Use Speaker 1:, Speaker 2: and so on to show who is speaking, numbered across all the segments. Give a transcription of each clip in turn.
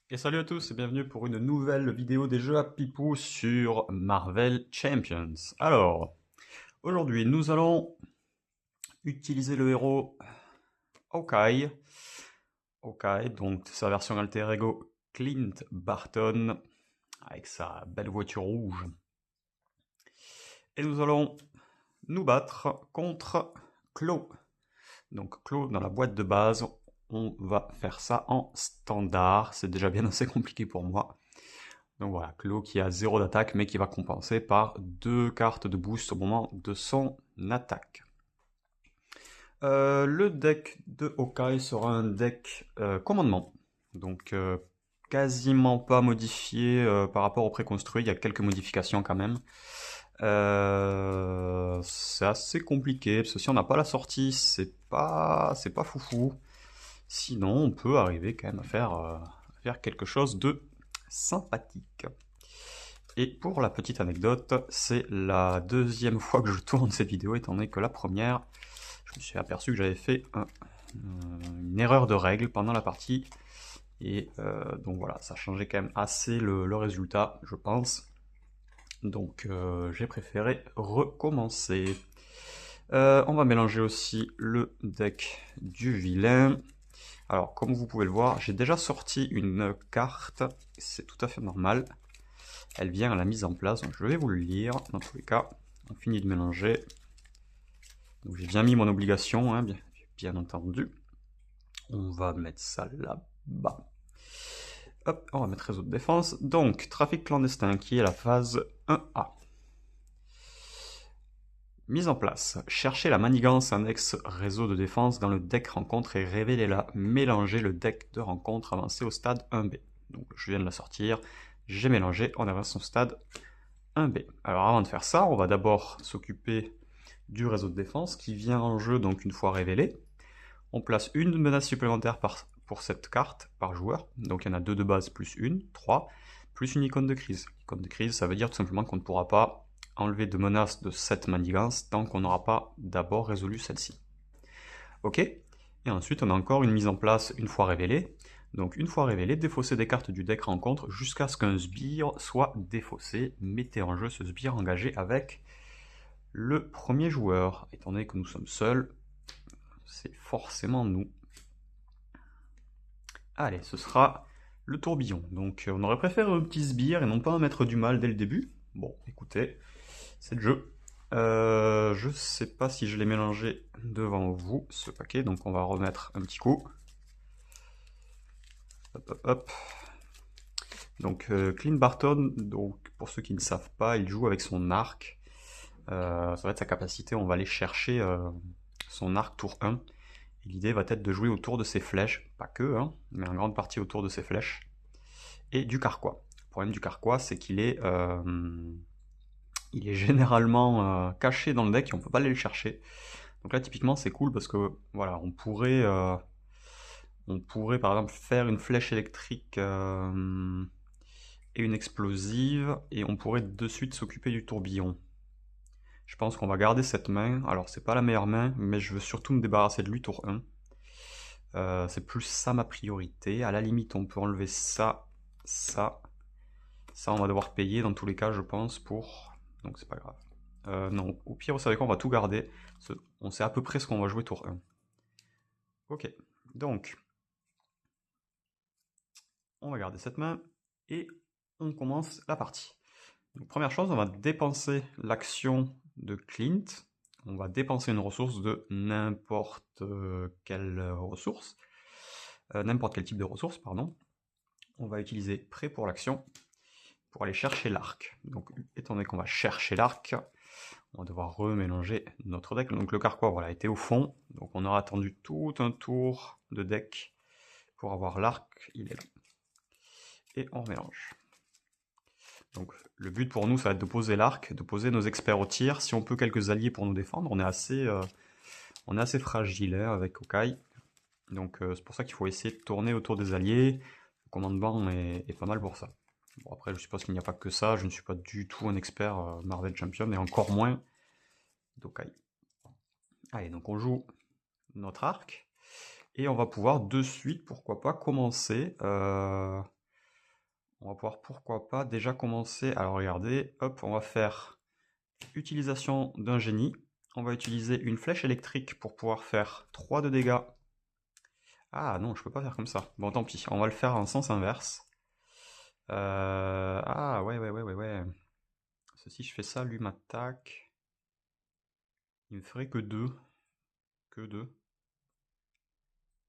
Speaker 1: Et salut à tous et bienvenue pour une nouvelle vidéo des jeux à Pipou sur Marvel Champions. Alors, aujourd'hui nous allons utiliser le héros Hawkeye. Hawkeye, donc sa version alter ego Clint Barton, avec sa belle voiture rouge. Et nous allons nous battre contre Claw. Donc Claw dans la boîte de base, on va faire ça en standard. C'est déjà bien assez compliqué pour moi. Donc voilà, Claw qui a 0 d'attaque, mais qui va compenser par 2 cartes de boost au moment de son attaque. Le deck de Hawkeye sera un deck commandement, donc quasiment pas modifié par rapport au préconstruit, il y a quelques modifications quand même. C'est assez compliqué, parce que si on n'a pas la sortie, c'est pas foufou. Sinon, on peut arriver quand même à faire quelque chose de sympathique. Et pour la petite anecdote, c'est la deuxième fois que je tourne cette vidéo, étant donné que la première, je me suis aperçu que j'avais fait une erreur de règle pendant la partie. Et donc voilà, ça changeait quand même assez le résultat, je pense. Donc j'ai préféré recommencer. On va mélanger aussi le deck du vilain. Alors, comme vous pouvez le voir, j'ai déjà sorti une carte, c'est tout à fait normal. Elle vient à la mise en place, donc je vais vous le lire. Dans tous les cas, on finit de mélanger. Donc j'ai bien mis mon obligation, hein, bien entendu. On va mettre ça là-bas. Hop, on va mettre réseau de défense. Donc, trafic clandestin, qui est la phase 1A. Mise en place. Cherchez la manigance index réseau de défense dans le deck rencontre et révélez-la. Mélangez le deck de rencontre avancé au stade 1B. Donc je viens de la sortir. J'ai mélangé, on avance au stade 1B. Alors avant de faire ça, on va d'abord s'occuper du réseau de défense qui vient en jeu donc une fois révélé. On place une menace supplémentaire pour cette carte par joueur. Donc il y en a 2 de base plus une, 3, plus une icône de crise. Icône de crise, ça veut dire tout simplement qu'on ne pourra pas enlever de menace de cette manigance tant qu'on n'aura pas d'abord résolu celle-ci. Ok. Et ensuite, on a encore une mise en place une fois révélée. Donc une fois révélé, défausser des cartes du deck rencontre jusqu'à ce qu'un sbire soit défaussé. Mettez en jeu ce sbire engagé avec le premier joueur. Étant donné que nous sommes seuls, c'est forcément nous. Allez, ce sera le tourbillon. Donc on aurait préféré un petit sbire et non pas un mettre du mal dès le début. Bon, écoutez, c'est le jeu. Je sais pas si je l'ai mélangé devant vous, ce paquet, donc on va remettre un petit coup. Hop, hop, hop. Donc Clint Barton, donc, pour ceux qui ne savent pas, il joue avec son arc. Ça va être sa capacité, on va aller chercher son arc tour 1. Et l'idée va être de jouer autour de ses flèches, pas que, hein, mais en grande partie autour de ses flèches. Et du carquois. Le problème du carquois, c'est il est généralement caché dans le deck et on peut pas aller le chercher. Donc là, typiquement, c'est cool parce que voilà, on pourrait par exemple faire une flèche électrique et une explosive et on pourrait de suite s'occuper du tourbillon. Je pense qu'on va garder cette main. Alors, c'est pas la meilleure main, mais je veux surtout me débarrasser de lui tour 1. C'est plus ça ma priorité. À la limite, on peut enlever ça, ça. Ça, on va devoir payer dans tous les cas, je pense, pour. Donc, c'est pas grave. Non, au pire, vous savez quoi, on va tout garder. On sait à peu près ce qu'on va jouer tour 1. Ok, donc, on va garder cette main et on commence la partie. Donc, première chose, on va dépenser l'action de Clint. On va dépenser une ressource de n'importe quelle ressource. N'importe quel type de ressource, pardon. On va utiliser prêt pour l'action pour aller chercher l'arc. Donc, étant donné qu'on va chercher l'arc, on va devoir remélanger notre deck. Donc le carquois voilà, était au fond, donc on aura attendu tout un tour de deck pour avoir l'arc, il est là. Et on remélange. Donc le but pour nous, ça va être de poser l'arc, de poser nos experts au tir. Si on peut quelques alliés pour nous défendre, on est assez fragile hein, avec Hawkeye. Donc c'est pour ça qu'il faut essayer de tourner autour des alliés. Le commandement est pas mal pour ça. Bon après je suppose qu'il n'y a pas que ça, je ne suis pas du tout un expert Marvel Champion, et encore moins d'Hawkeye. Allez, donc on joue notre arc. Et on va pouvoir de suite, pourquoi pas, commencer On va pouvoir, pourquoi pas, déjà commencer. Alors regardez, hop, on va faire utilisation d'un génie. On va utiliser une flèche électrique pour pouvoir faire 3 de dégâts. Ah non, je peux pas faire comme ça. Bon, tant pis, on va le faire en sens inverse. Ah ouais. Si je fais ça, lui m'attaque. Il me ferait que 2. Que 2.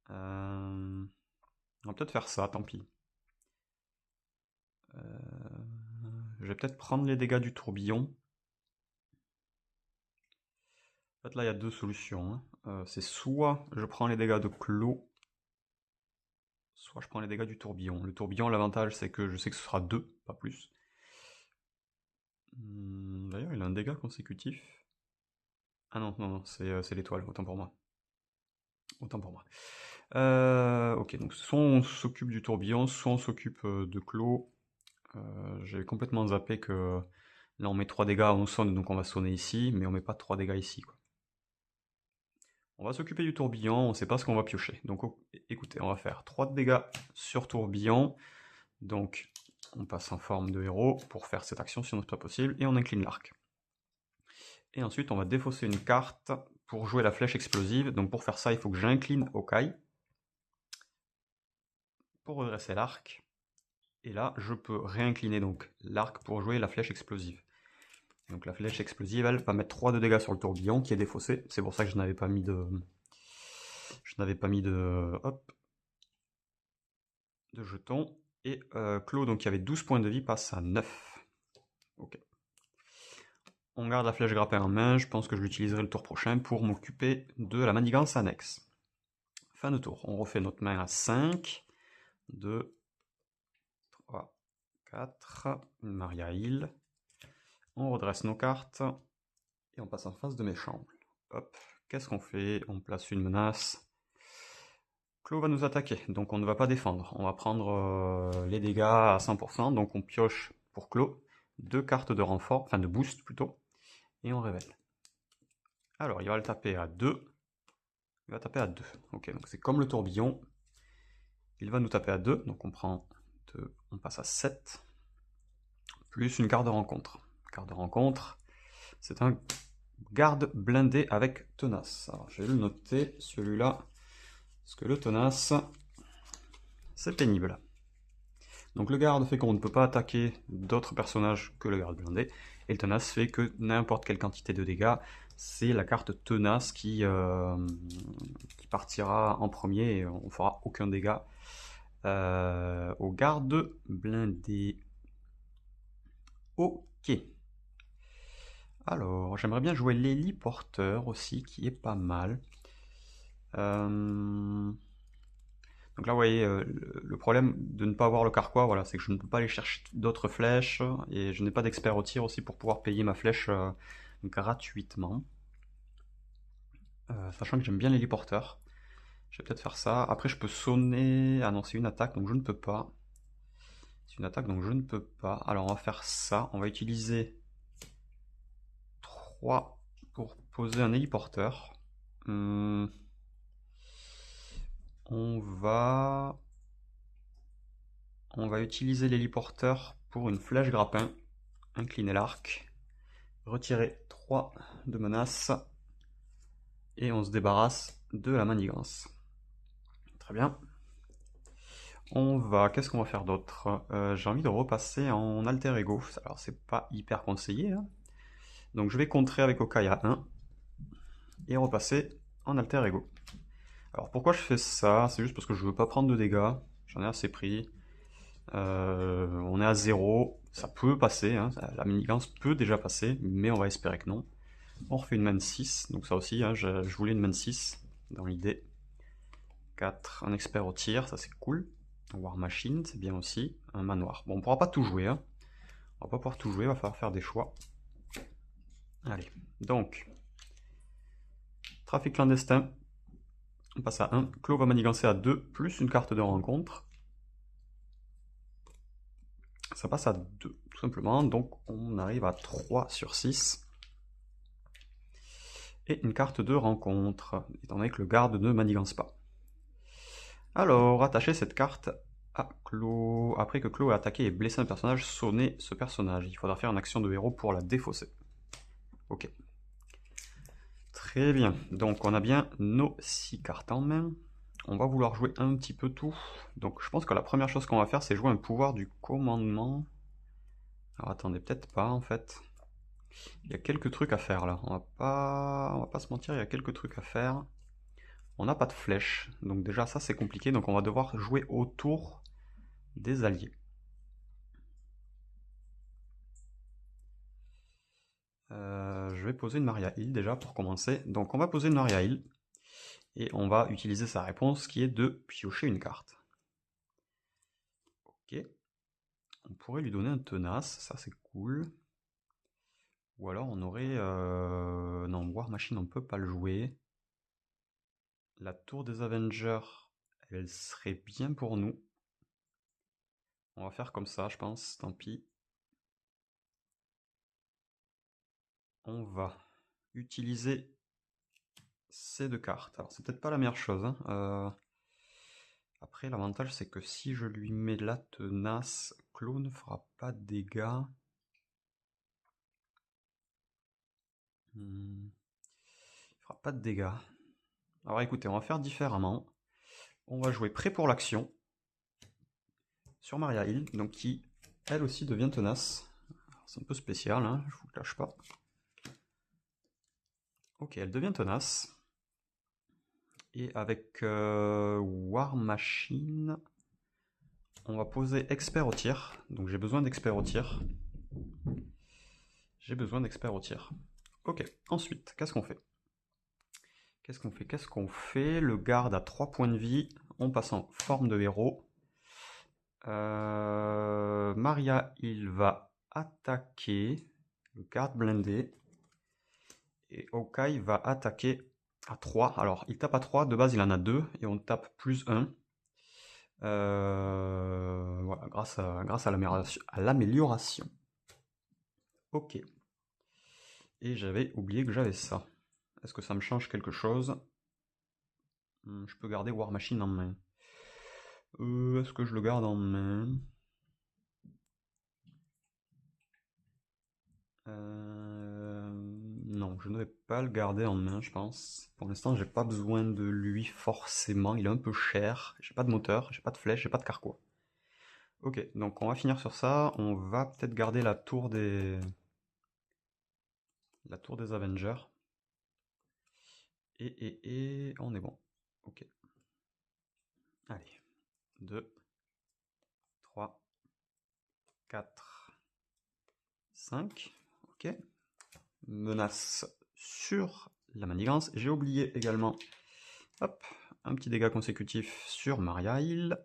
Speaker 1: On va peut-être faire ça, tant pis. Je vais peut-être prendre les dégâts du tourbillon. En fait, là, il y a deux solutions. C'est soit je prends les dégâts de Clos, soit je prends les dégâts du tourbillon. Le tourbillon, l'avantage, c'est que je sais que ce sera 2, pas plus. D'ailleurs, il a un dégât consécutif. Ah non, c'est l'étoile, autant pour moi. Ok, donc soit on s'occupe du tourbillon, soit on s'occupe de Clos. J'ai complètement zappé que là on met 3 dégâts, on sonne, donc on va sonner ici, mais on met pas 3 dégâts ici, quoi. On va s'occuper du tourbillon, on sait pas ce qu'on va piocher. Donc écoutez, on va faire 3 de dégâts sur tourbillon. Donc on passe en forme de héros pour faire cette action si on n'est pas possible, et on incline l'arc. Et ensuite on va défausser une carte pour jouer la flèche explosive. Donc pour faire ça, il faut que j'incline Okai pour redresser l'arc. Et là, je peux réincliner donc l'arc pour jouer la flèche explosive. Donc la flèche explosive, elle va mettre 3 de dégâts sur le tourbillon qui est défaussé. C'est pour ça que je n'avais pas mis de... Hop. De jetons. Et Clos, donc qui avait 12 points de vie, passe à 9. Ok. On garde la flèche grappin en main. Je pense que je l'utiliserai le tour prochain pour m'occuper de la manigance annexe. Fin de tour. On refait notre main à 5. 2, 3, 4. Une Maria Hill. On redresse nos cartes. Et on passe en face de mes chambres. Hop. Qu'est-ce qu'on fait? On place une menace. Clos va nous attaquer, donc on ne va pas défendre. On va prendre les dégâts à 100%, donc on pioche pour Clos 2 cartes de renfort, enfin de boost plutôt, et on révèle. Alors il va le taper à 2. Il va taper à 2. Ok, donc c'est comme le tourbillon. Il va nous taper à 2, donc on prend 2, on passe à 7. Plus une carte de rencontre. Carte de rencontre, c'est un garde blindé avec tenace. Alors je vais le noter, celui-là. Parce que le tenace, c'est pénible. Donc le garde fait qu'on ne peut pas attaquer d'autres personnages que le garde blindé. Et le tenace fait que n'importe quelle quantité de dégâts, c'est la carte tenace qui partira en premier et on fera aucun dégât au garde blindé. Ok. Alors, j'aimerais bien jouer l'héliporteur aussi, qui est pas mal. Donc là, vous voyez, le problème de ne pas avoir le carquois, voilà, c'est que je ne peux pas aller chercher d'autres flèches, et je n'ai pas d'expert au tir aussi pour pouvoir payer ma flèche gratuitement. Sachant que j'aime bien l'héliporteur. Je vais peut-être faire ça. Après, je peux sonner... Ah non, c'est une attaque, donc je ne peux pas. C'est une attaque, donc je ne peux pas. Alors, on va faire ça. On va utiliser 3 pour poser un héliporteur. On va utiliser l'héliporteur pour une flèche grappin, incliner l'arc, retirer 3 de menaces, et on se débarrasse de la manigance. Très bien. Qu'est-ce qu'on va faire d'autre? J'ai envie de repasser en alter ego. Alors c'est pas hyper conseillé, hein. Donc je vais contrer avec Okai à 1, et repasser en alter ego. Alors pourquoi je fais ça? C'est juste parce que je veux pas prendre de dégâts, j'en ai assez pris. On est à 0, ça peut passer, hein, la manigance peut déjà passer, mais on va espérer que non. On refait une main 6, donc ça aussi, hein, je voulais une main 6 dans l'idée. 4, un expert au tir, ça c'est cool. War Machine, c'est bien aussi. Un manoir. Bon, on pourra pas tout jouer, hein. On va pas pouvoir tout jouer, il va falloir faire des choix. Allez, donc, trafic clandestin, on passe à 1. Clos va manigancer à 2, plus une carte de rencontre. Ça passe à 2, tout simplement, donc on arrive à 3 sur 6. Et une carte de rencontre, étant donné que le garde ne manigance pas. Alors, attachez cette carte à Clos. Après que Clos ait attaqué et blessé un personnage, sonnez ce personnage. Il faudra faire une action de héros pour la défausser. Ok. Très bien. Donc on a bien nos 6 cartes en main. On va vouloir jouer un petit peu tout. Donc je pense que la première chose qu'on va faire, c'est jouer un pouvoir du commandement. Alors attendez, peut-être pas en fait. Il y a quelques trucs à faire là. On va pas se mentir, il y a quelques trucs à faire. On n'a pas de flèche, donc déjà ça c'est compliqué. Donc on va devoir jouer autour des alliés. Je vais poser une Maria Hill déjà pour commencer. Donc on va poser une Maria Hill et on va utiliser sa réponse qui est de piocher une carte. Ok. On pourrait lui donner un tenace, ça c'est cool. Ou alors on aurait... Non, War Machine on peut pas le jouer. La tour des Avengers, elle serait bien pour nous. On va faire comme ça je pense, tant pis. On va utiliser ces 2 cartes. Alors c'est peut-être pas la meilleure chose. Hein. Après l'avantage c'est que si je lui mets la tenace, Clos ne fera pas de dégâts. Il fera pas de dégâts. Alors écoutez, on va faire différemment. On va jouer prêt pour l'action sur Maria Hill, donc qui elle aussi devient tenace. C'est un peu spécial, hein, je vous le cache pas. Ok, elle devient tenace. Et avec War Machine, on va poser expert au tir. Donc j'ai besoin d'expert au tir. J'ai besoin d'expert au tir. Ok, ensuite, qu'est-ce qu'on fait? Qu'est-ce qu'on fait? Le garde a 3 points de vie. On passe en forme de héros. Maria, il va attaquer le garde blindé. Et Hawkeye va attaquer à 3. Alors, il tape à 3. De base, il en a 2. Et on tape plus 1. Voilà, grâce à l'amélioration. Ok. Et j'avais oublié que j'avais ça. Est-ce que ça me change quelque chose? Je peux garder War Machine en main. Est-ce que je le garde en main? Non, je ne vais pas le garder en main, je pense. Pour l'instant, j'ai pas besoin de lui forcément. Il est un peu cher. J'ai pas de moteur, j'ai pas de flèche, j'ai pas de carquois. Ok, donc on va finir sur ça. On va peut-être garder la tour des Avengers. Et on est bon. Ok. Allez. 2, 3, 4, 5. Ok. Menace sur la manigance. J'ai oublié également, hop, un petit dégât consécutif sur Maria Hill.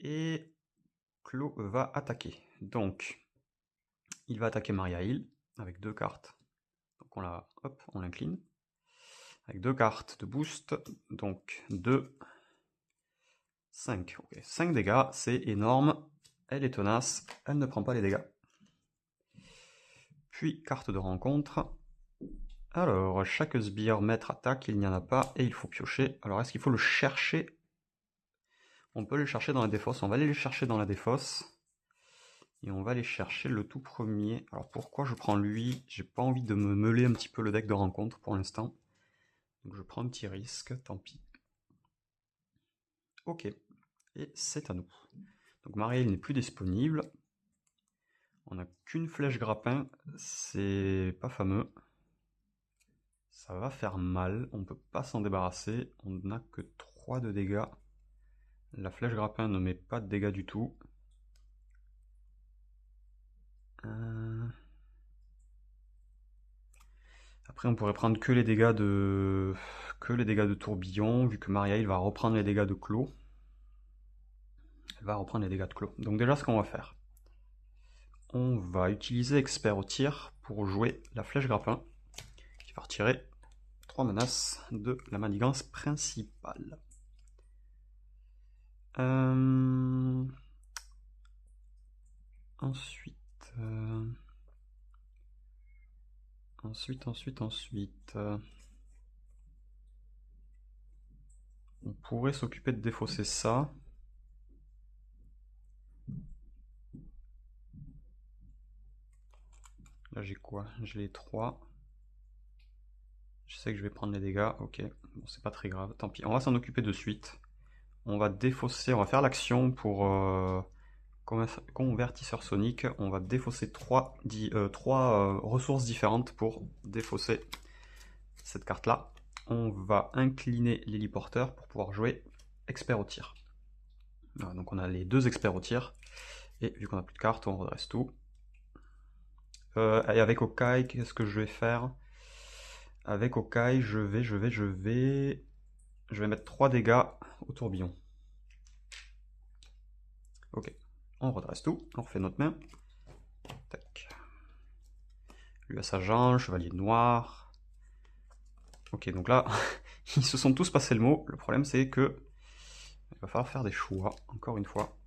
Speaker 1: Et Clos va attaquer. Donc, il va attaquer Maria Hill avec 2 cartes. Donc on l'incline. Avec 2 cartes de boost. Donc 2, 5. Okay. 5 dégâts, c'est énorme. Elle est tenace, elle ne prend pas les dégâts. Puis, carte de rencontre. Alors, chaque sbire maître attaque, il n'y en a pas, et il faut piocher. Alors, est-ce qu'il faut le chercher? On peut le chercher dans la défausse. On va aller le chercher dans la défausse. Et on va aller chercher le tout premier. Alors, pourquoi je prends lui? J'ai pas envie de me meuler un petit peu le deck de rencontre pour l'instant. Donc, je prends un petit risque, tant pis. Ok. Et c'est à nous. Donc, Marielle n'est plus disponible. On n'a qu'une flèche grappin. C'est pas fameux. Ça va faire mal. On peut pas s'en débarrasser. On n'a que 3 de dégâts. La flèche grappin ne met pas de dégâts du tout. Après, on pourrait prendre que les dégâts de tourbillon, vu que Maria il va reprendre les dégâts de Clos. Elle va reprendre les dégâts de Clos. Donc déjà, ce qu'on va faire, on va utiliser expert au tir pour jouer la flèche grappin, qui va retirer 3 menaces de la manigance principale. Ensuite, on pourrait s'occuper de défausser ça. Là j'ai quoi? J'ai les 3. Je sais que je vais prendre les dégâts, ok. Bon, c'est pas très grave, tant pis. On va s'en occuper de suite. On va défausser, on va faire l'action pour convertisseur sonique. On va défausser 3 ressources différentes pour défausser cette carte-là. On va incliner l'héliporteur pour pouvoir jouer expert au tir. Voilà, donc on a les 2 experts au tir. Et vu qu'on n'a plus de cartes, on redresse tout. Et avec Okai, qu'est-ce que je vais faire? Avec Okai, je vais mettre 3 dégâts au tourbillon. Ok, on redresse tout, on refait notre main. Tac. Lui à sa jambe, chevalier noir. Ok, donc là, ils se sont tous passés le mot. Le problème, c'est que il va falloir faire des choix, encore une fois.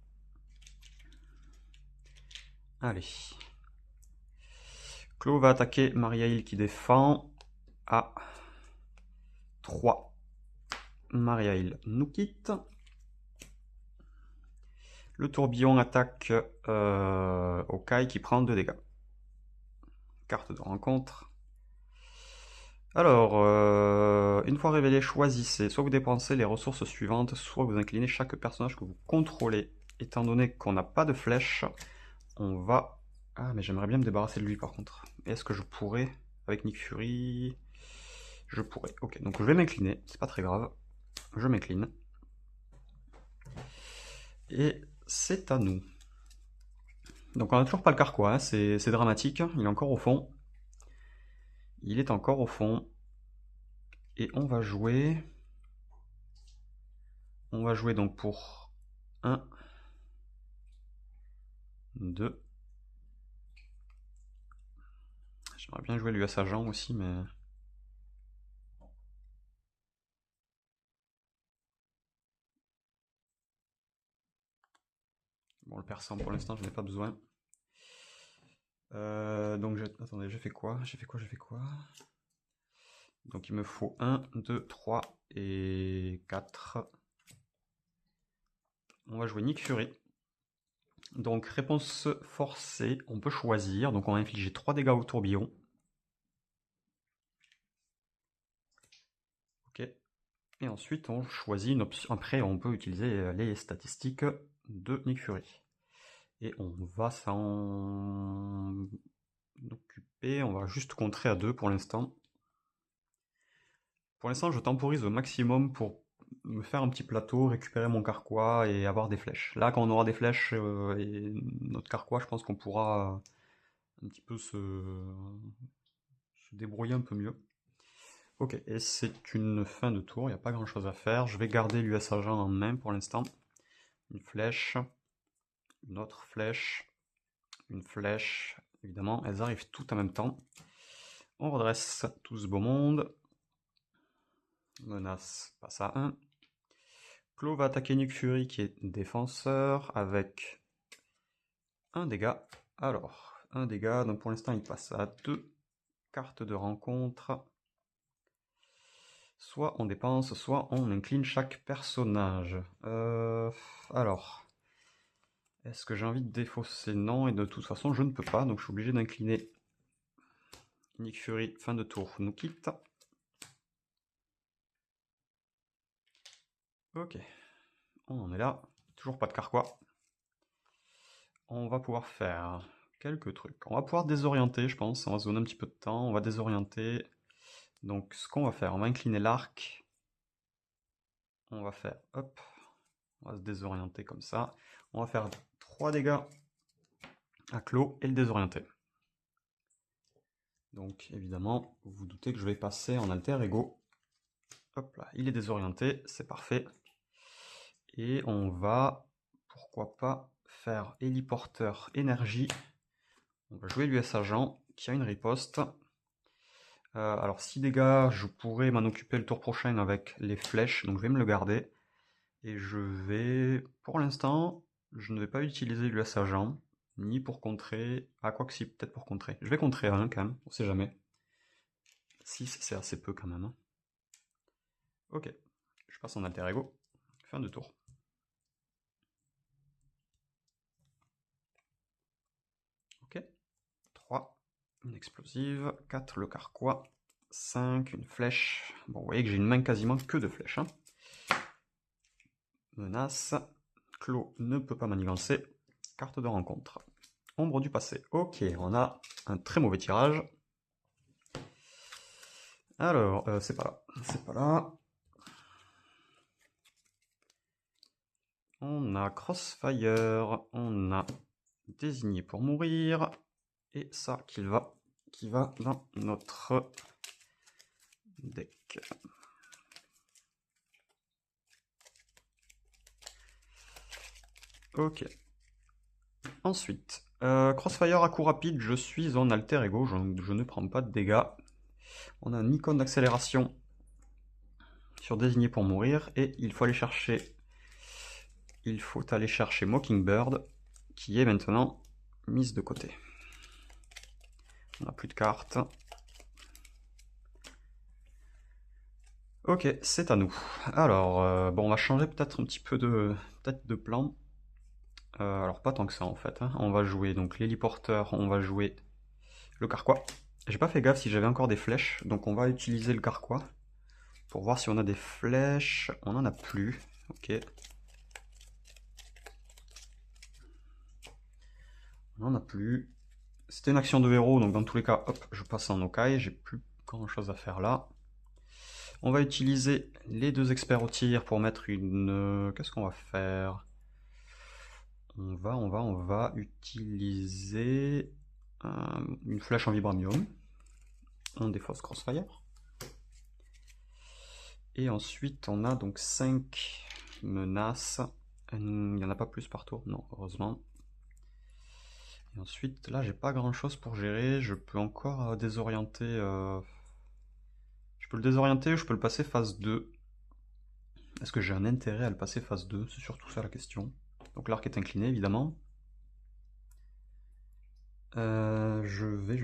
Speaker 1: Allez. Clo va attaquer Mariaïl qui défend à 3. Mariaïl nous quitte. Le tourbillon attaque Okai qui prend 2 dégâts. Carte de rencontre. Alors, une fois révélé, choisissez. Soit vous dépensez les ressources suivantes, soit vous inclinez chaque personnage que vous contrôlez. Étant donné qu'on n'a pas de flèche, on va... Ah, mais j'aimerais bien me débarrasser de lui par contre. Est-ce que je pourrais avec Nick Fury? Je pourrais. Ok, donc je vais m'incliner, c'est pas très grave. Je m'incline. Et c'est à nous. Donc on n'a toujours pas le carquois, hein. C'est dramatique. Il est encore au fond. Il est encore au fond. Et on va jouer... On va jouer donc pour 1, 2. J'aimerais bien jouer lui à sa jambe aussi, mais... Bon, le perçant pour l'instant, je n'ai pas besoin. Donc, attendez, j'ai fait quoi? J'ai fait quoi? Donc, il me faut 1, 2, 3 et 4. On va jouer Nick Fury. Donc, réponse forcée, on peut choisir. Donc, on va infliger 3 dégâts au tourbillon. Ok. Et ensuite, on choisit une option. Après, on peut utiliser les statistiques de Nick Fury. Et on va s'en occuper. On va juste contrer à 2 pour l'instant. Pour l'instant, je temporise au maximum pour me faire un petit plateau, récupérer mon carquois et avoir des flèches. Là, quand on aura des flèches et notre carquois, je pense qu'on pourra un petit peu se débrouiller un peu mieux. Ok, et c'est une fin de tour, il n'y a pas grand chose à faire. Je vais garder l'US agent en main pour l'instant. Une flèche, une autre flèche, une flèche. Évidemment, elles arrivent toutes en même temps. On redresse tout ce beau monde. Menace passe à 1. Clo va attaquer Nick Fury qui est défenseur avec un dégât. Alors, un dégât, donc pour l'instant il passe à 2 cartes de rencontre. Soit on dépense, soit on incline chaque personnage. Alors, est-ce que j'ai envie de défausser? Non, et de toute façon je ne peux pas, donc je suis obligé d'incliner. Nick Fury, fin de tour, nous quitte. Ok, on en est là, toujours pas de carquois. On va pouvoir faire quelques trucs. On va pouvoir désorienter, je pense. On va se donner un petit peu de temps. On va désorienter. Donc, ce qu'on va faire, on va incliner l'arc. On va faire, hop, on va se désorienter comme ça. On va faire 3 dégâts à Clos et le désorienter. Donc, évidemment, vous vous doutez que je vais passer en alter ego. Hop là, il est désorienté, c'est parfait. Et on va, pourquoi pas, faire héliporteur énergie. On va jouer l'US agent qui a une riposte. Alors 6 dégâts, je pourrais m'en occuper le tour prochain avec les flèches, donc je vais me le garder. Et je vais, pour l'instant, je ne vais pas utiliser l'US agent, ni pour contrer, ah quoi que si, peut-être pour contrer. Je vais contrer un quand même, on sait jamais. 6 c'est assez peu quand même. Ok, je passe en alter ego, fin de tour. Ok, 3, Une explosive, 4 le carquois, 5, une flèche. Bon, vous voyez que j'ai une main quasiment que de flèches. Hein. Menace. Clos ne peut pas manigancer. Carte de rencontre. Ombre du passé. Ok, on a un très mauvais tirage. Alors, c'est pas là. C'est pas là. On a Crossfire. On a Désigné pour mourir. Et ça qui va dans notre deck. Ok. Ensuite, Crossfire à coup rapide, je suis en alter ego, je ne prends pas de dégâts. On a une icône d'accélération sur Désigné pour mourir, et il faut aller chercher Mockingbird, qui est maintenant mise de côté. On n'a plus de cartes. Ok, c'est à nous. Alors, bon, on va changer peut-être un petit peu de plan. Alors pas tant que ça en fait. Hein. On va jouer donc l'héliporteur, on va jouer le carquois. J'ai pas fait gaffe si j'avais encore des flèches, donc on va utiliser le carquois pour voir si on a des flèches. On en a plus. Ok. On en a plus. C'était une action de héros, donc dans tous les cas, hop, je passe en Okai. J'ai plus grand chose à faire là. On va utiliser les 2 experts au tir pour mettre une. Qu'est-ce qu'on va faire? On va utiliser une flèche en vibranium. On défausse Crossfire. Et ensuite, on a donc 5 menaces. Il n'y en a pas plus par tour, non, heureusement. Et ensuite, là, j'ai pas grand chose pour gérer. Je peux encore désorienter. Je peux le désorienter ou je peux le passer phase 2. Est-ce que j'ai un intérêt à le passer phase 2? C'est surtout ça la question. Donc l'arc est incliné, évidemment. Je vais.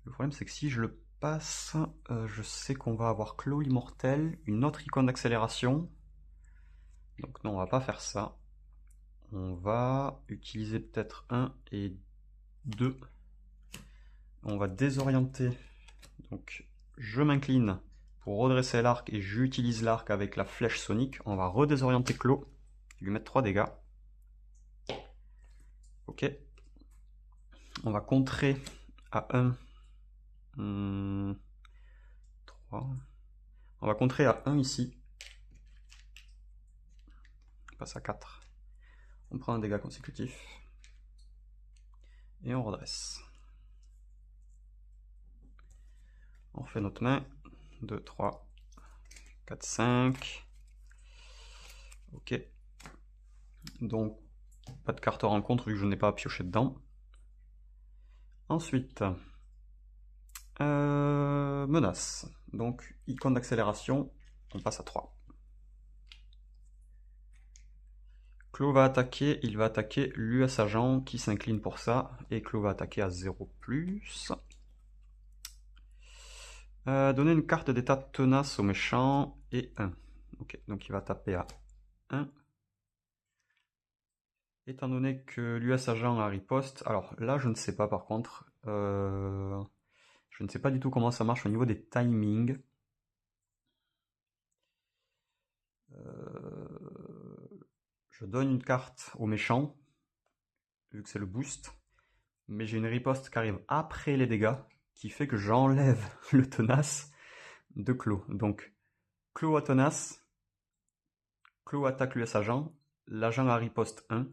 Speaker 1: Le problème, c'est que si je le passe, je sais qu'on va avoir Clos l'immortel, une autre icône d'accélération. Donc non, on va pas faire ça. On va utiliser peut-être 1 et 2. On va désorienter. Donc je m'incline pour redresser l'arc et j'utilise l'arc avec la flèche sonique. On va redésorienter Clos, lui mettre 3 dégâts. Ok. On va contrer à 1. 3. On va contrer à 1 ici. On passe à 4. On prend un dégât consécutif. Et on redresse. On fait notre main. 2, 3, 4, 5. Ok. Donc, pas de carte rencontre vu que je n'ai pas à piocher dedans. Ensuite, menace. Donc, icône d'accélération, on passe à 3. Clos va attaquer, il va attaquer l'US agent qui s'incline pour ça. Et Clos va attaquer à 0+. Donner une carte d'état tenace au méchant et 1. Ok, donc il va taper à 1. Étant donné que l'US agent a riposte, alors là je ne sais pas par contre, je ne sais pas du tout comment ça marche au niveau des timings. Je donne une carte au méchant, vu que c'est le boost, mais j'ai une riposte qui arrive après les dégâts, qui fait que j'enlève le tenace de Clos. Donc Clos à tenace, Clos attaque l'US agent, l'agent a riposte 1,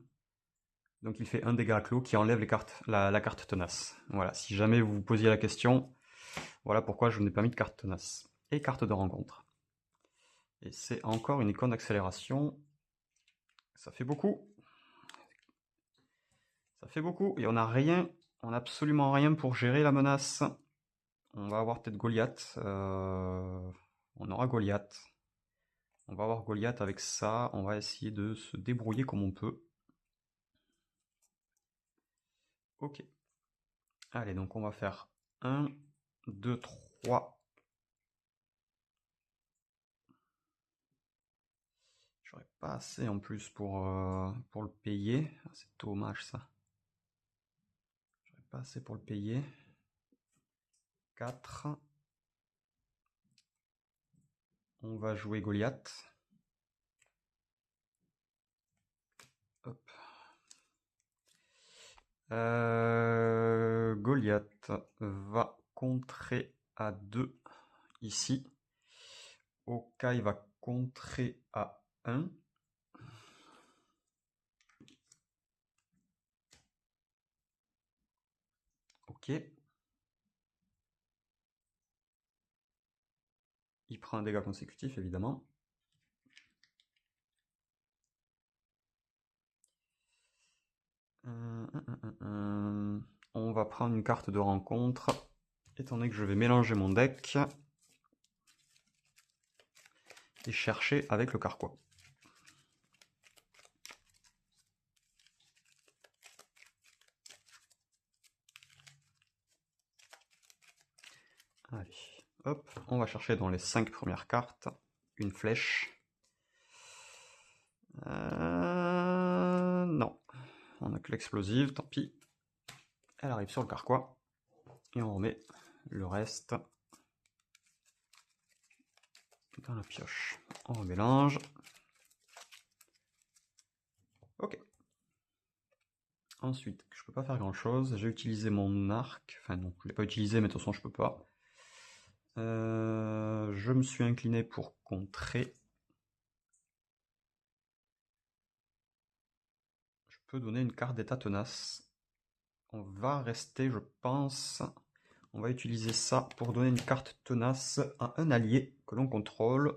Speaker 1: donc il fait un dégât à Clos qui enlève la carte tenace. Voilà, si jamais vous vous posiez la question, voilà pourquoi je n'ai pas mis de carte tenace. Et carte de rencontre. Et c'est encore une icône d'accélération. Ça fait beaucoup. Ça fait beaucoup. Et on n'a rien, on n'a absolument rien pour gérer la menace. On va avoir peut-être Goliath. On aura Goliath. On va avoir Goliath avec ça. On va essayer de se débrouiller comme on peut. Ok. Allez, donc on va faire 1, 2, 3. J'aurais pas assez en plus pour le payer. C'est dommage ça. Pas assez pour le payer. 4. On va jouer Goliath. Hop. Goliath va contrer à 2 ici. Okai va contrer à 1. Ok. Il prend un dégât consécutif, évidemment. On va prendre une carte de rencontre, étant donné que je vais mélanger mon deck et chercher avec le carquois. Allez, hop, on va chercher dans les 5 premières cartes une flèche. Non, on n'a que l'explosive, tant pis. Elle arrive sur le carquois et on remet le reste dans la pioche. On remélange. Ok. Ensuite, je peux pas faire grand chose. J'ai utilisé mon arc. Enfin non, je l'ai pas utilisé, mais de toute façon je peux pas. Je me suis incliné pour contrer. Je peux donner une carte d'état tenace. On va rester, je pense. On va utiliser ça pour donner une carte tenace à un allié que l'on contrôle.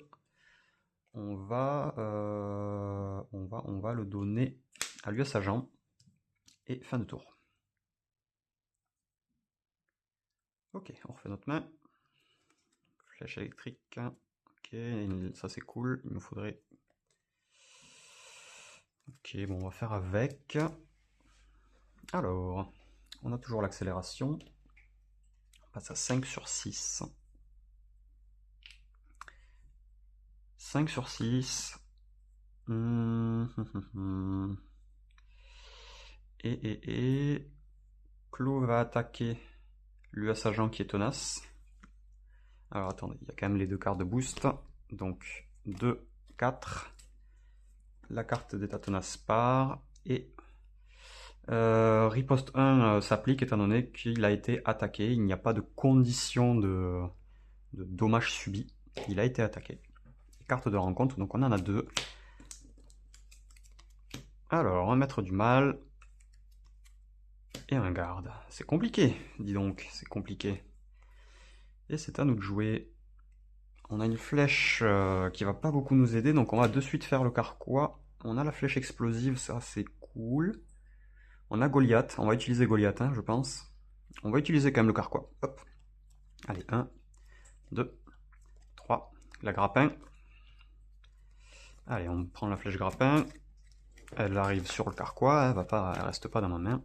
Speaker 1: On va le donner à l'US Agent. Et fin de tour. Ok, on refait notre main. Flèche électrique. Ok, ça c'est cool. Il me faudrait... Ok, bon, on va faire avec. Alors, on a toujours l'accélération. On passe à 5 sur 6. 5 sur 6. Et Clo va attaquer l'US Agent qui est tenace. Alors attendez, il y a quand même les 2 cartes de boost. Donc 2, 4. La carte d'état tenace part. Et riposte 1 s'applique étant donné qu'il a été attaqué. Il n'y a pas de condition de dommage subi. Il a été attaqué. Carte de rencontre, donc on en a 2. Alors, un maître du mal et un garde. C'est compliqué, dis donc, c'est compliqué. Et c'est à nous de jouer. On a une flèche qui va pas beaucoup nous aider, donc on va de suite faire le carquois. On a la flèche explosive, ça c'est cool. On a Goliath, on va utiliser Goliath, hein, je pense. On va utiliser quand même le carquois. Hop. Allez, 1, 2, 3. La grappin. Allez, on prend la flèche grappin. Elle arrive sur le carquois, elle reste pas dans ma main.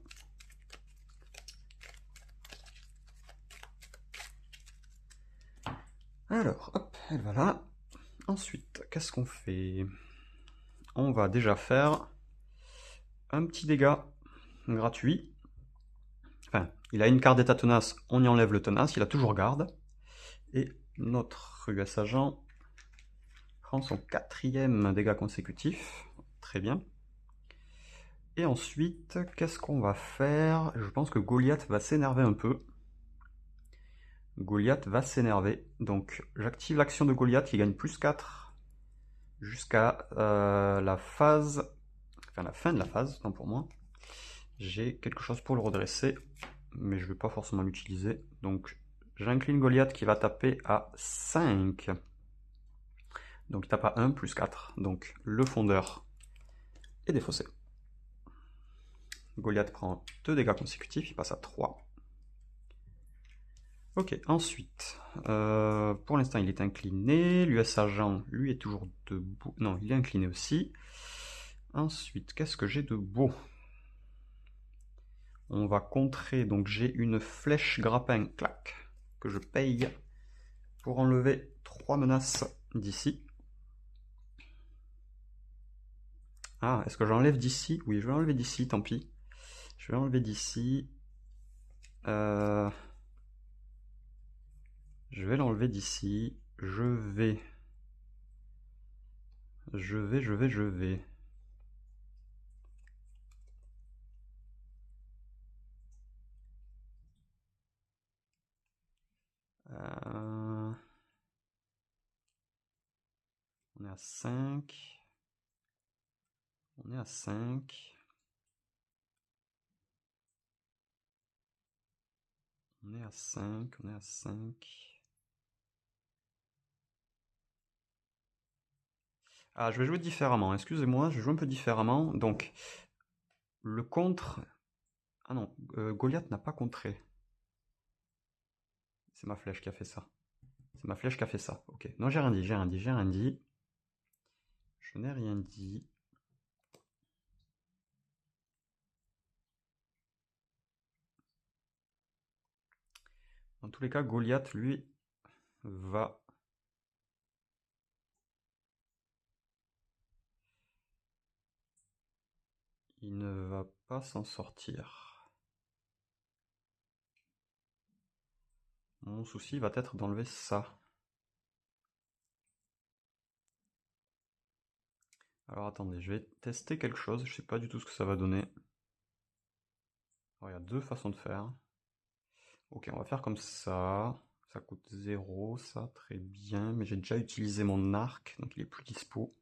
Speaker 1: Alors, hop, elle va là. Ensuite, qu'est-ce qu'on fait? On va déjà faire un petit dégât gratuit. Enfin, il a une carte d'état tenace, on y enlève le tenace, il a toujours garde. Et notre US Agent prend son 4e dégât consécutif. Très bien. Et ensuite, qu'est-ce qu'on va faire? Je pense que Goliath va s'énerver un peu. Goliath va s'énerver. Donc j'active l'action de Goliath qui gagne plus 4 jusqu'à la phase... Enfin la fin de la phase, tant pour moi. J'ai quelque chose pour le redresser, mais je ne vais pas forcément l'utiliser. Donc j'incline Goliath qui va taper à 5. Donc il tape à 1 plus 4. Donc le fondeur est défaussé. Goliath prend 2 dégâts consécutifs, il passe à 3. Ok, ensuite, pour l'instant il est incliné, l'US Agent, lui, est toujours debout. Non, il est incliné aussi. Ensuite, qu'est-ce que j'ai de beau? On va contrer, donc j'ai une flèche grappin, clac, que je paye pour enlever 3 menaces d'ici. Ah, est-ce que j'enlève d'ici? Oui, je vais enlever d'ici, tant pis. Je vais enlever d'ici. Je vais l'enlever d'ici. Je vais. On est à 5. On est à 5. On est à 5. On est à 5. Ah, je vais jouer différemment. Excusez-moi, je joue un peu différemment. Donc, le contre... Ah non, Goliath n'a pas contré. C'est ma flèche qui a fait ça. C'est ma flèche qui a fait ça. Ok. Non, j'ai rien dit, j'ai rien dit, j'ai rien dit. Je n'ai rien dit. Dans tous les cas, Goliath, lui, va... Il ne va pas s'en sortir. Mon souci va être d'enlever ça. Alors attendez, je vais tester quelque chose. Je sais pas du tout ce que ça va donner. Alors, il y a deux façons de faire. Ok, on va faire comme ça. Ça coûte 0, ça, très bien. Mais j'ai déjà utilisé mon arc, donc il est plus dispo.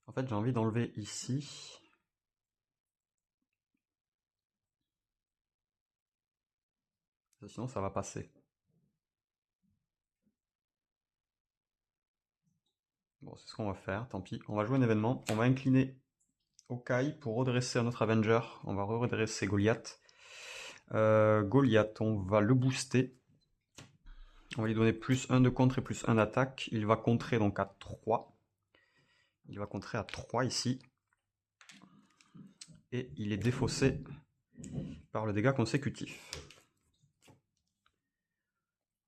Speaker 1: En fait, j'ai envie d'enlever ici. Sinon, ça va passer. Bon, c'est ce qu'on va faire, tant pis. On va jouer un événement. On va incliner Okai pour redresser un autre Avenger. On va redresser Goliath. Goliath, on va le booster. On va lui donner plus 1 de contre et plus 1 d'attaque. Il va contrer donc à 3. Il va contrer à 3 ici. Et il est défaussé par le dégât consécutif.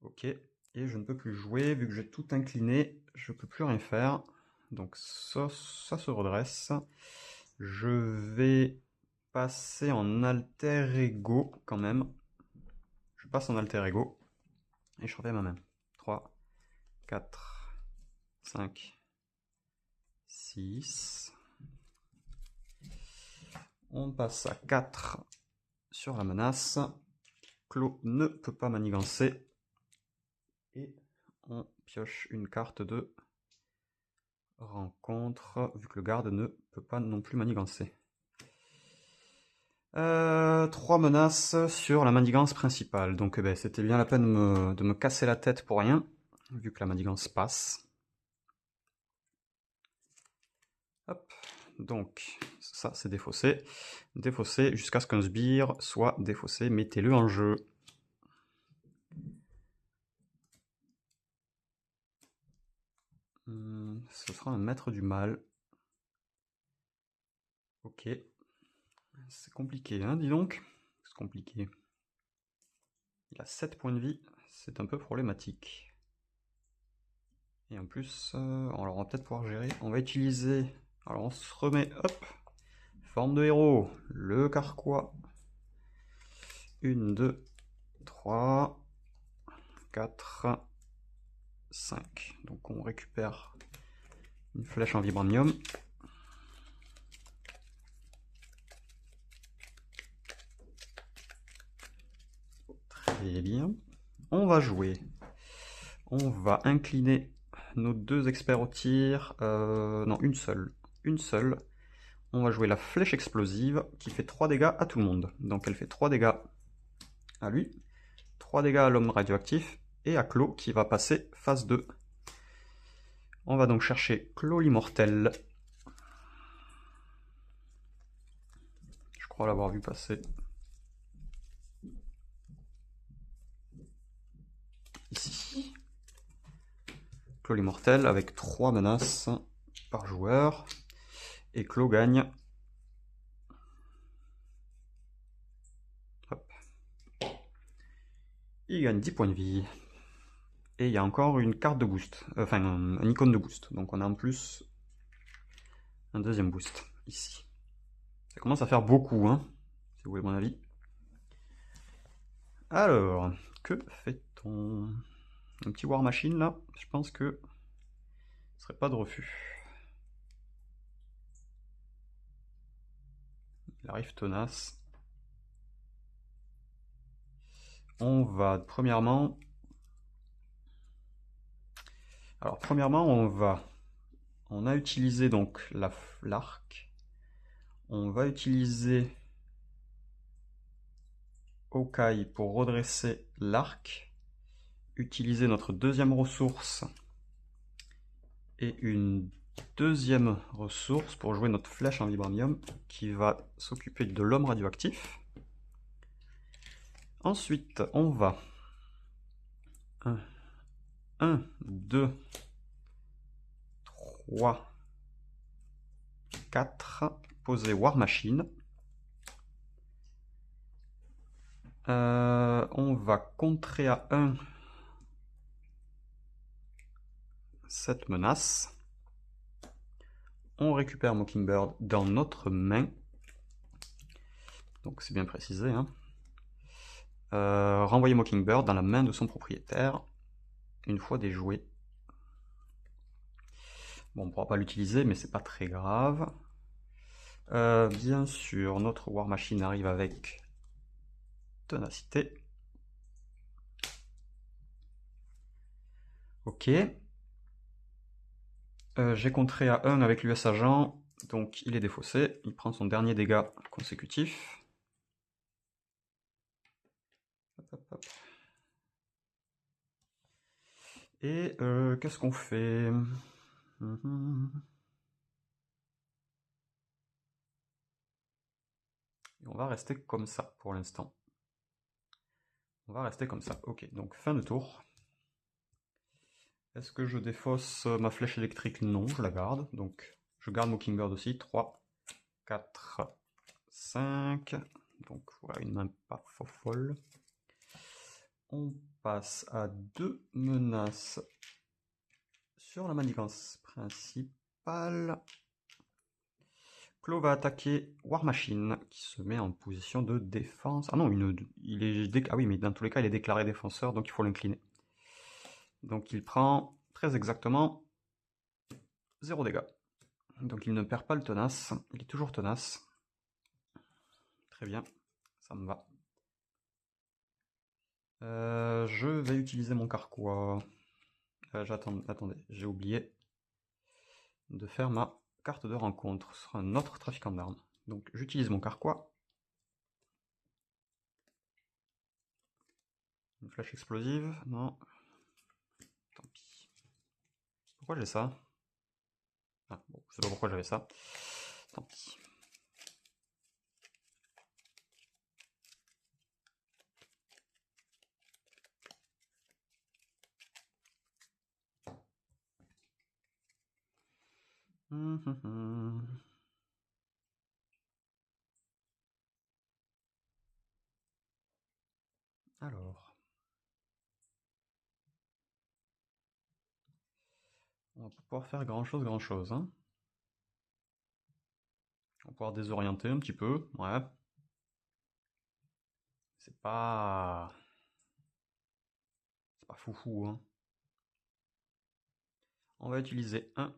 Speaker 1: Ok. Et je ne peux plus jouer. Vu que j'ai tout incliné, je ne peux plus rien faire. Donc ça se redresse. Je vais passer en alter ego quand même. Je passe en alter ego. Et je refais ma main. 3, 4, 5, 6. On passe à 4 sur la menace. Clos ne peut pas manigancer. Et on pioche une carte de rencontre, vu que le garde ne peut pas non plus manigancer. 3 menaces sur la manigance principale. Donc c'était bien la peine de me casser la tête pour rien, vu que la manigance passe. Hop, donc ça c'est défaussé. Défaussé jusqu'à ce qu'un sbire soit défaussé. Mettez-le en jeu. Ce sera un maître du mal. Ok. C'est compliqué, hein, dis donc. C'est compliqué. Il a 7 points de vie, c'est un peu problématique. Et en plus, alors on va peut-être pouvoir gérer. On va utiliser... Alors on se remet, hop, forme de héros, le carquois. 1, 2, 3, 4, 5. Donc on récupère une flèche en vibranium. Très bien. On va jouer. On va incliner nos 2 experts au tir. Non, une seule. Une seule. On va jouer la flèche explosive qui fait 3 dégâts à tout le monde. Donc elle fait 3 dégâts à lui, 3 dégâts à l'homme radioactif et à Clos qui va passer phase 2. On va donc chercher Clos l'immortel. Je crois l'avoir vu passer. Ici. Clos l'immortel avec 3 menaces par joueur. Et Clos gagne. Hop. Il gagne 10 points de vie. Et il y a encore une carte de boost, enfin un icône de boost. Donc on a en plus un deuxième boost ici. Ça commence à faire beaucoup, hein, si vous voulez mon avis. Alors, que fait-on? Un petit War Machine là, je pense que ce serait pas de refus. Il arrive tenace. On va premièrement... Alors premièrement on a utilisé donc l'arc. On va utiliser Okai pour redresser l'arc. Utiliser notre deuxième ressource et une deuxième ressource pour jouer notre flèche en vibranium qui va s'occuper de l'homme radioactif. Ensuite, on va 1, 2, 3, 4, poser War Machine. On va contrer à 1 cette menace. On récupère Mockingbird dans notre main. Donc c'est bien précisé. Hein. Renvoyer Mockingbird dans la main de son propriétaire une fois déjoué. Bon, on ne pourra pas l'utiliser, mais c'est pas très grave. Bien sûr, notre War Machine arrive avec ténacité. Ok. J'ai contré à 1 avec l'US Agent, donc il est défaussé. Il prend son dernier dégât consécutif. Hop, hop, hop. Et qu'est-ce qu'on fait? Et on va rester comme ça pour l'instant. On va rester comme ça. Ok, donc fin de tour. Est-ce que je défausse ma flèche électrique? Non, je la garde. Donc je garde Mockingbird aussi. 3, 4, 5. Donc voilà, une main pas folle. On passe à 2 menaces sur la manigance principale. Claw va attaquer War Machine qui se met en position de défense. Ah non, ah oui, mais dans tous les cas, il est déclaré défenseur, donc il faut l'incliner. Donc il prend très exactement 0 dégâts. Donc il ne perd pas le tenace, il est toujours tenace. Très bien, ça me va. Je vais utiliser mon carquois. Attendez, j'ai oublié de faire ma carte de rencontre sur un autre trafiquant d'armes. Donc j'utilise mon carquois. Une flèche explosive, non. Tant pis. Pourquoi j'ai ça? Ah, bon, je sais pas pourquoi j'avais ça. Tant pis. Alors. On va pas pouvoir faire grand chose, hein. On va pouvoir désorienter un petit peu, ouais. C'est pas foufou, hein. On va utiliser 1,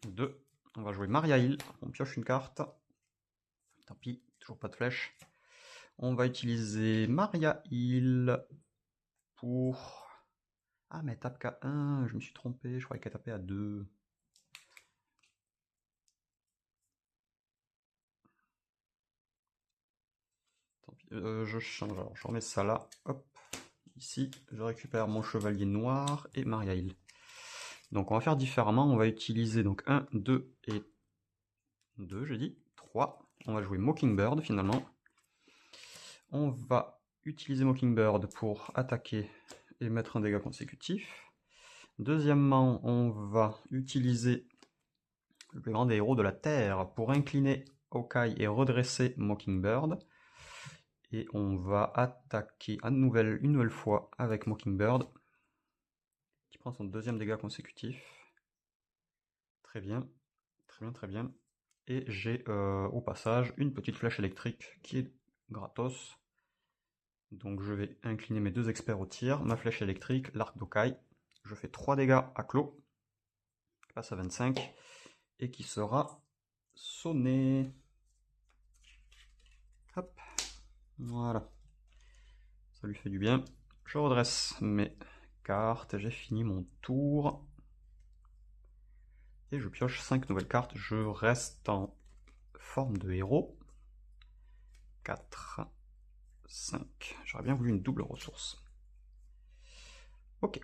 Speaker 1: 2. On va jouer Maria Hill. On pioche une carte. Tant pis, toujours pas de flèche. On va utiliser Maria Hill pour... Ah, mais elle tape qu'à 1. Je me suis trompé. Je croyais qu'elle tapait à 2. Tant pis. Je change. Alors, je remets ça là. Hop. Ici, je récupère mon chevalier noir et Maria Hill. Donc on va faire différemment, on va utiliser donc 1, 2 et 2, j'ai dit, 3. On va jouer Mockingbird finalement. On va utiliser Mockingbird pour attaquer et mettre un dégât consécutif. Deuxièmement, on va utiliser le plus grand des héros de la Terre pour incliner Okai et redresser Mockingbird. Et on va attaquer une nouvelle fois avec Mockingbird, qui prend son deuxième dégât consécutif. Très bien, très bien, très bien. Et j'ai au passage une petite flèche électrique qui est gratos. Donc je vais incliner mes 2 experts au tir, ma flèche électrique, l'arc d'Okai. Je fais 3 dégâts à Clos, qui passe à 25, et qui sera sonné. Hop, voilà. Ça lui fait du bien. Je redresse mes cartes, j'ai fini mon tour. Et je pioche 5 nouvelles cartes. Je reste en forme de héros. 4, 5. J'aurais bien voulu une double ressource. Ok.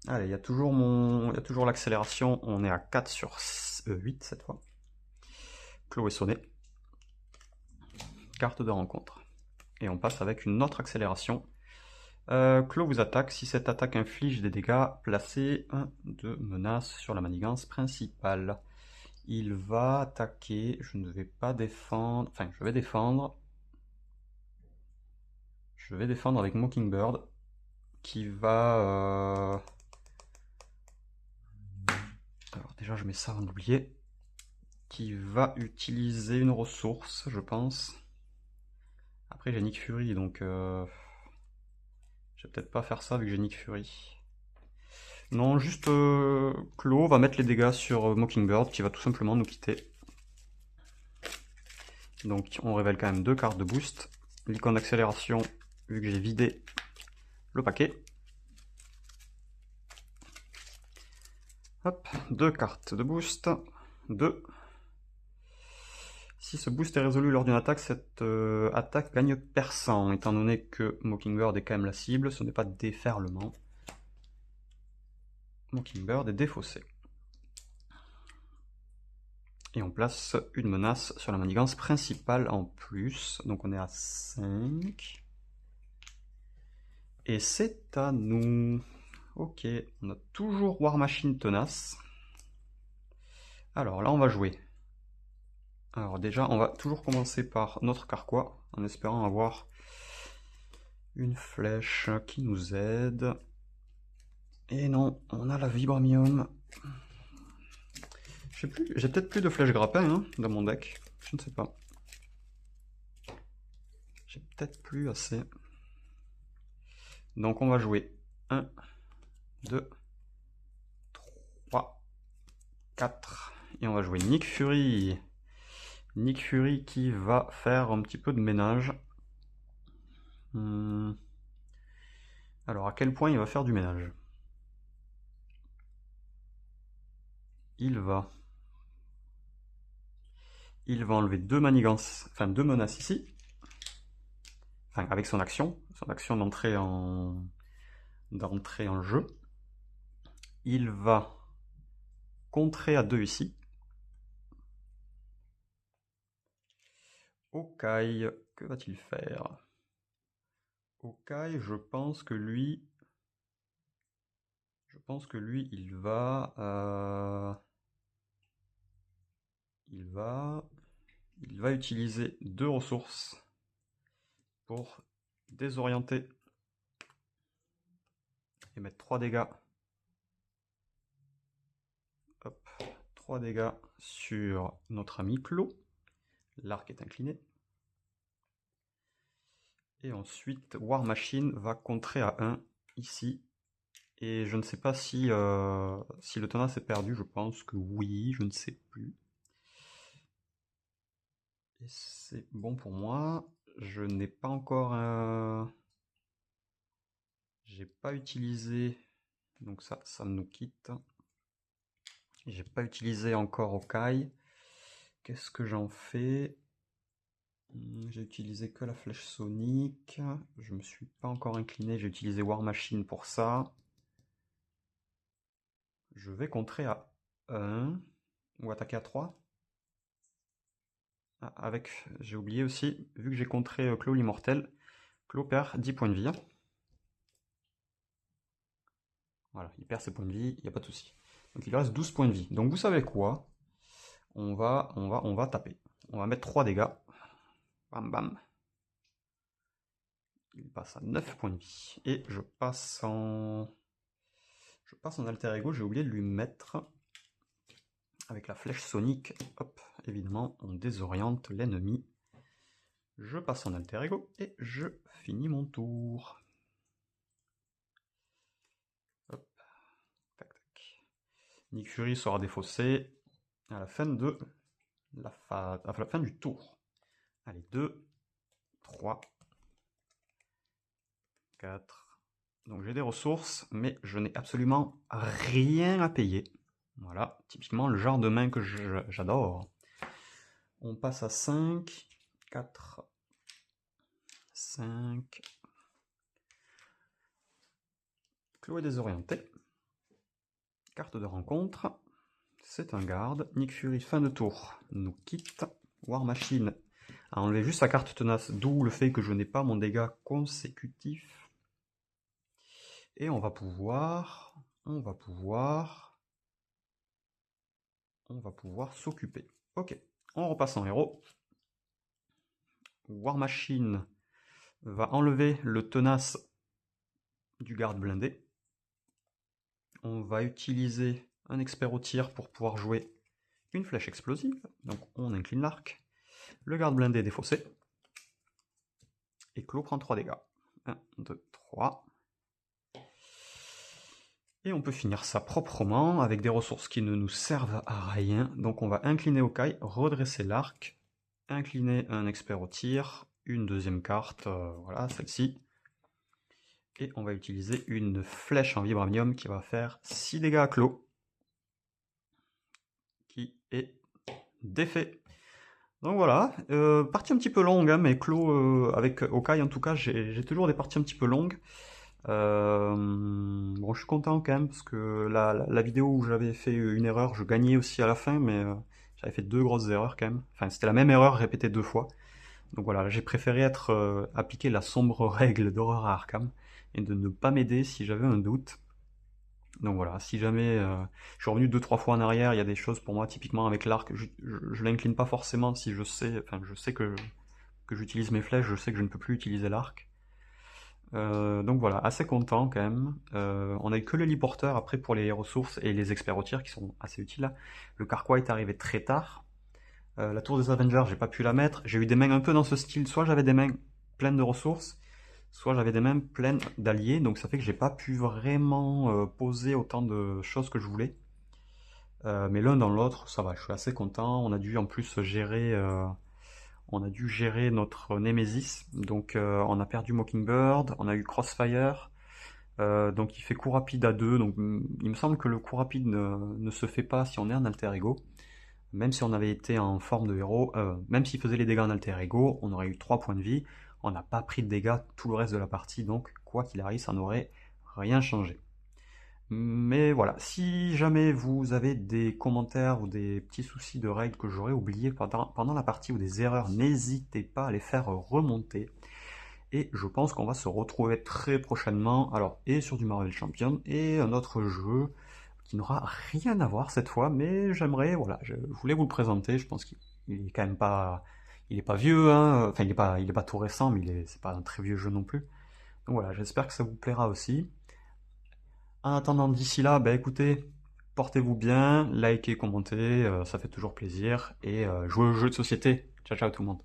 Speaker 1: Allez, il y a toujours l'accélération. On est à 4 sur 8 cette fois. Clos est sonné. Carte de rencontre. Et on passe avec une autre accélération. Clos vous attaque. Si cette attaque inflige des dégâts, placez un de menace sur la manigance principale. Il va attaquer. Je ne vais pas défendre. Enfin, je vais défendre. Je vais défendre avec Mockingbird. Qui va... Alors déjà, je mets ça avant d'oublier. Qui va utiliser une ressource, je pense. Après, j'ai Nick Fury, donc... Je vais peut-être pas faire ça vu que j'ai Nick Fury. Non, juste Clos va mettre les dégâts sur Mockingbird qui va tout simplement nous quitter. Donc on révèle quand même 2 cartes de boost. L'icône d'accélération, vu que j'ai vidé le paquet. Hop, 2 cartes de boost. 2. Si ce boost est résolu lors d'une attaque, cette attaque gagne perçant. Étant donné que Mockingbird est quand même la cible, ce n'est pas déferlement. Mockingbird est défaussé. Et on place une menace sur la manigance principale en plus. Donc on est à 5. Et c'est à nous. Ok, on a toujours War Machine tenace. Alors là on va jouer. Alors déjà on va toujours commencer par notre carquois, en espérant avoir une flèche qui nous aide. Et non, on a la Vibramium. Je sais plus, j'ai peut-être plus de flèches grappin hein, dans mon deck. Je ne sais pas. J'ai peut-être plus assez. Donc on va jouer 1, 2, 3, 4. Et on va jouer Nick Fury. Nick Fury qui va faire un petit peu de ménage. Alors à quel point il va faire du ménage? Il va enlever 2 manigances, enfin 2 menaces ici. Enfin avec son action d'entrée en jeu. Il va contrer à 2 ici. Okai, que va-t-il faire? Okai, je pense que lui, il va utiliser 2 ressources pour désorienter et mettre 3 dégâts. Hop, 3 dégâts sur notre ami Clos. L'arc est incliné. Et ensuite, War Machine va contrer à 1 ici. Et je ne sais pas si le tenace est perdu, je pense que oui, je ne sais plus. Et c'est bon pour moi. Je n'ai pas encore... J'ai pas utilisé... Donc ça nous quitte. J'ai pas utilisé encore Okai. Qu'est-ce que j'en fais? J'ai utilisé que la flèche sonique. Je me suis pas encore incliné. J'ai utilisé War Machine pour ça. Je vais contrer à 1. Ou attaquer à 3. Ah, j'ai oublié aussi, vu que j'ai contré Clos l'immortel, Clos perd 10 points de vie. Voilà, il perd ses points de vie, il n'y a pas de souci. Donc il reste 12 points de vie. Donc vous savez quoi? On va taper. On va mettre 3 dégâts. Bam bam. Il passe à 9 points de vie. Et je passe en alter ego, j'ai oublié de lui mettre avec la flèche sonique. Hop, évidemment, on désoriente l'ennemi. Je passe en alter ego et je finis mon tour. Hop, tac tac. Nick Fury sera défaussé à la fin de la fin du tour. Allez, 2, 3, 4. Donc j'ai des ressources, mais je n'ai absolument rien à payer. Voilà, typiquement le genre de main que j'adore. On passe à 5, 4, 5. Chloé désorienté. Carte de rencontre. C'est un garde. Nick Fury, fin de tour, nous quitte. War Machine a enlevé juste sa carte tenace, d'où le fait que je n'ai pas mon dégât consécutif. Et on va pouvoir s'occuper. Ok, on repasse en héros. War Machine va enlever le tenace du garde blindé. On va utiliser un expert au tir pour pouvoir jouer une flèche explosive. Donc on incline l'arc. Le garde blindé est défaussé. Et Clos prend 3 dégâts. 1, 2, 3. Et on peut finir ça proprement avec des ressources qui ne nous servent à rien. Donc on va incliner Hawkeye, redresser l'arc, incliner un expert au tir, une deuxième carte, voilà, celle-ci. Et on va utiliser une flèche en vibranium qui va faire 6 dégâts à Clos. Qui est défait. Donc voilà, partie un petit peu longue, hein, mais Clos, avec Hawkeye en tout cas, j'ai toujours des parties un petit peu longues. Bon, je suis content quand même, parce que la vidéo où j'avais fait une erreur, je gagnais aussi à la fin, mais j'avais fait 2 grosses erreurs quand même. Enfin, c'était la même erreur répétée 2 fois. Donc voilà, j'ai préféré appliquer la sombre règle d'horreur à Arkham, et de ne pas m'aider si j'avais un doute. Donc voilà, si jamais je suis revenu 2-3 fois en arrière, il y a des choses pour moi, typiquement avec l'arc, je l'incline pas forcément si je sais que j'utilise mes flèches, je sais que je ne peux plus utiliser l'arc. Donc voilà, assez content quand même. On a eu que l'héliporteur après pour les ressources et les experts au tir qui sont assez utiles là. Le Carquois est arrivé très tard. La tour des Avengers, j'ai pas pu la mettre. J'ai eu des mains un peu dans ce style, soit j'avais des mains pleines de ressources, soit j'avais des mains pleines d'alliés, donc ça fait que j'ai pas pu vraiment poser autant de choses que je voulais. Mais l'un dans l'autre, ça va, je suis assez content. On a dû en plus gérer notre Nemesis, donc on a perdu Mockingbird, on a eu Crossfire, donc il fait coup rapide à 2, donc il me semble que le coup rapide ne se fait pas si on est en alter ego. Même si on avait été en forme de héros, même s'il faisait les dégâts en alter ego, on aurait eu 3 points de vie, on n'a pas pris de dégâts tout le reste de la partie, donc quoi qu'il arrive, ça n'aurait rien changé. Mais voilà, si jamais vous avez des commentaires ou des petits soucis de règles que j'aurais oublié pendant la partie ou des erreurs, n'hésitez pas à les faire remonter. Et je pense qu'on va se retrouver très prochainement, alors et sur du Marvel Champions et un autre jeu qui n'aura rien à voir cette fois, mais j'aimerais, voilà, je voulais vous le présenter. Je pense qu'il est quand même pas, il est pas vieux, hein. Enfin il est pas tout récent, mais c'est pas un très vieux jeu non plus. Donc voilà, j'espère que ça vous plaira aussi. En attendant, d'ici là, bah écoutez, portez-vous bien, likez, commentez, ça fait toujours plaisir, et jouez aux jeux de société. Ciao ciao tout le monde.